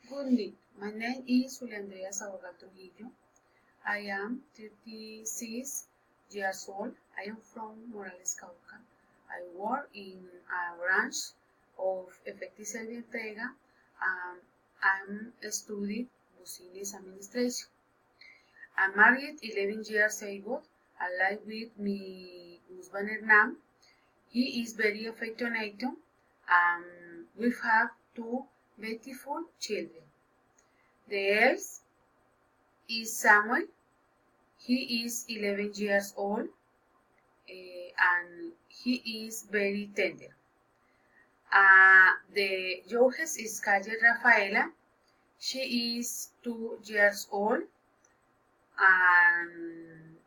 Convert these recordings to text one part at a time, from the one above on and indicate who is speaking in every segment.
Speaker 1: Good evening. My name is Suly Sabogal. I am 36 years old. I am from Morales, Cauca. I work in a branch of Efectiva y Entrega. I'm studying business administration. I'm married 11 years ago. I live with my husband Hernán. He is very affectionate. We have two beautiful children. The eldest is Samuel. He is 11 years old and he is very tender. The youngest is Calle Rafaela. She is 2 years old and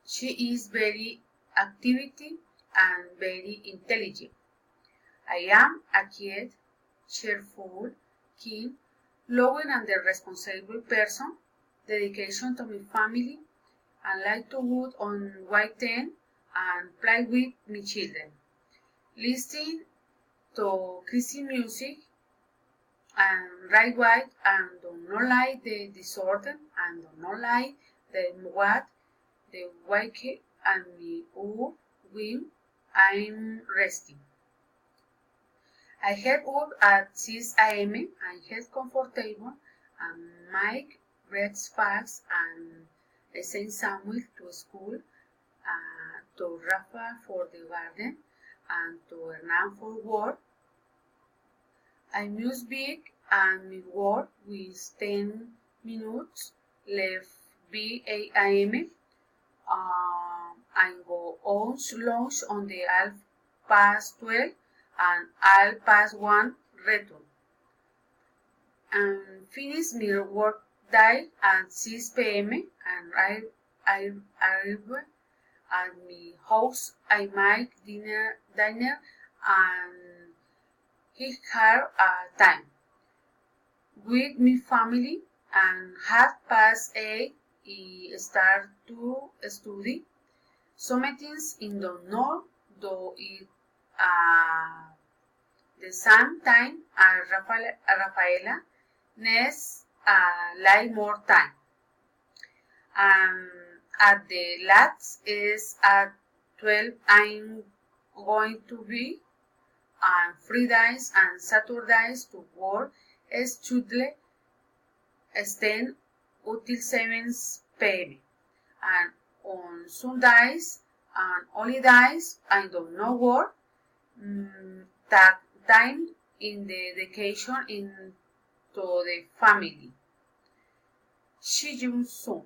Speaker 1: she is very active and very intelligent. I am a quiet, cheerful, keen, loving and responsible person, dedication to my family, and like to wood on white tent and play with my children. Listening to Christian music and write white and do not like the disorder and do not like the wake and me when I'm resting. I get up at 6 a.m. and get comfortable and make breakfast and I send Samuel to school, to Rafa for the garden and to Hernan for work. I must be and my work with 10 minutes left by 8 a.m. I go on lunch on the 12:30 and 1:30 return. And finish my work day at 6 p.m. and I arrive at my house. I make dinner and he have a time with my family and 8:30 I start to study. Some things in the north do it the same time as Rafaela needs like more time. At the last is at 12 I'm going to be on Fridays and Saturdays to work student extend until 7 p.m. and on Sundays and holidays I do not work. That time in the dedication into the family. See you soon.